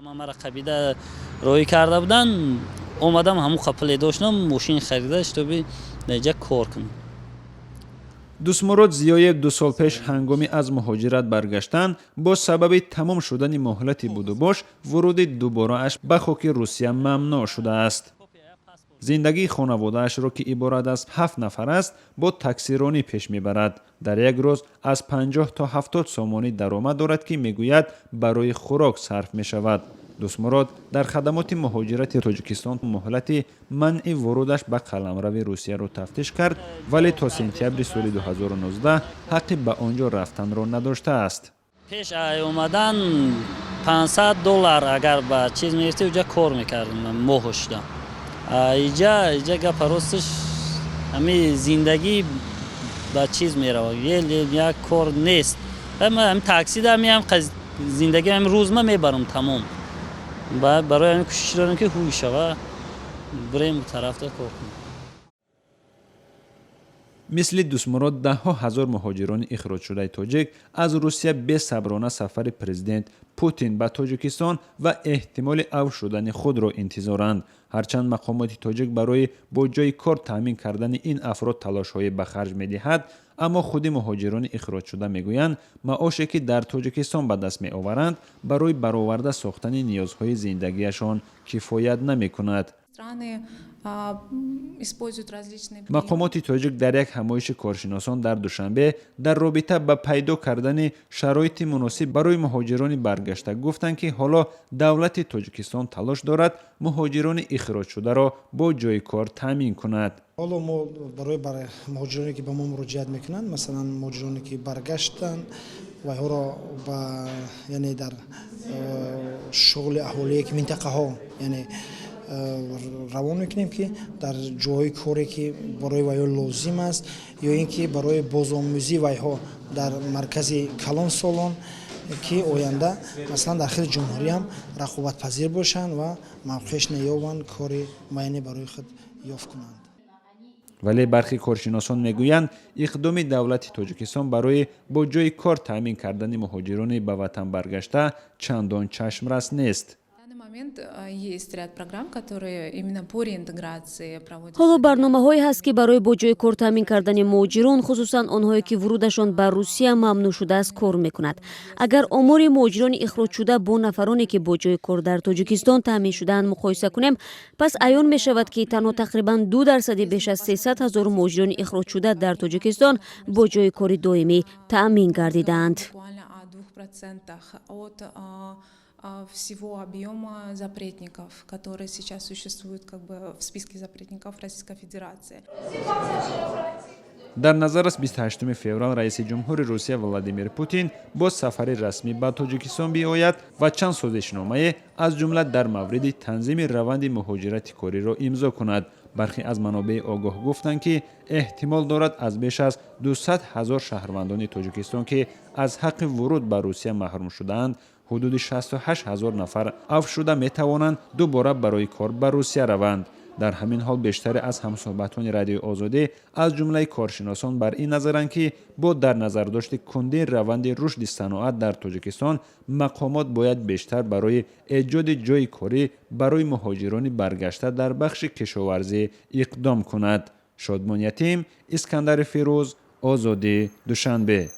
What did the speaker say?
مرا قبیله روی کرده بودن، اومدم همون قپله داشتم ماشین خریدش تو بی نجا کار کنم. دوسمرود زیایب 2 سال پیش هنگامی از مهاجرت برگشتن با سبب تمام شدن مهلت بودوباش ورود دوباره اش به خاک روسیه ممنوع شده است. زندگی خانواده اش را که عبارت از 7 نفر است با تاکسیرانی پیش میبرد. در یک روز از 50 تا 70 سومانی درآمد دارد که میگوید برای خوراک صرف می شود. دوسمرود در خدمات مهاجرت تاجیکستان مهلت منع ورودش به قلمرو روسیه را تفتیش کرد، ولی تا سپتامبر سال 2019 حق به آنجا رفتن را نداشته است. پیش اومدن $500 اگر با چیز میرفتی اونجا کار میکردم ماهشتا. اینجا گپ راستش همین زندگی با چیز میره یک کار نیست. هم تاکسی دارم هم زندگی هم روزمه میبرم تمام. برای همین کوشش دارم که خوب شوه بریم طرف کار کنم. مثل دوسمرود ده ها هزار مهاجران اخراج شده تاجیک از روسیه بی‌صبرانه سفر پرزیدنت پوتین به تاجیکستان و احتمال عفو شدن خود را انتظارند. هرچند مقامات تاجیک برای با جای کار تامین کردن این افراد تلاش‌های به خرج می‌دهد، اما خود مهاجران اخراج شده میگویند معاشی که در تاجیکستان به دست می‌آورند برای برآورده ساختن نیازهای زندگیشان کفایت نمی‌کند. مقامات تاجیک در یک همایش کارشناسان در دوشنبه در رابطه با پیدا کردن شرایط مناسب برای مهاجران برگشته گفتند که حالا دولت تاجیکستان تلاش دارد مهاجران اخراج شده را با جای کار تامین کند. حالا ما برای مهاجرانی که به ما مراجعت میکنند، مثلا مهاجرانی که برگشتن و ها را یعنی در شغل اهالی که منطقه ها یعنی روان میکنیم که در جای کاری که برای ویها لازم است یا اینکه برای بازآموزی ویها در مرکز کلان سالان که آینده مثلا داخل جمهوری هم رقابت پذیر باشند و موقعش نیابند کاری معینی برای خود یافت کنند. ولی برخی کارشناسان میگویند اقدام دولت تاجیکستان برای با جای کار تامین کردن مهاجران به وطن برگشته چندان چشمرس نیست. حالا برنامه‌هایی هست که برای با جای کار تامین کردن مهاجران خصوصا آنهایی که ورودشان به روسیه ممنوع شده است کار میکند. اگر آمار مهاجران اخراج شده با نفرانی که با جای کار در تاجیکستان تامین شده‌اند مقایسه کنیم، پس عیان می شود که تنها تقریبا 2% بیش از 300,000 مهاجران اخراج شده در تاجیکستان با جای کار دائمی تامین گردیدند. Всего объема запретников, которые сейчас существуют в списке запретников Российской Федерации. در نظر است 28 فوریه رئیس جمهور روسیه ولادیمیر پوتین با سفر رسمی به تاجیکستان بیاید و چند سازشنامه از جمله در مورد تنظیم روند مهاجرت کاری را امضا کند. برخی از منابع آگاه گفتند که احتمال دارد از بیش از 200,000 شهروندان تاجیکستان که از حق ورود به روسیه محروم شده‌اند، حدود 68,000 نفر عفو شده می توانند دوباره برای کار به روسیه روند. در همین حال بیشتر از همصحبتان رادیو آزادی از جمله کارشناسان بر این نظرند که با در نظر داشت کندی روند رشد صنعت در تاجیکستان، مقامات باید بیشتر برای ایجاد جای کاری برای مهاجران برگشته در بخش کشاورزی اقدام کند. شادمان یتیم، اسکندر فیروز، آزادی، دوشنبه.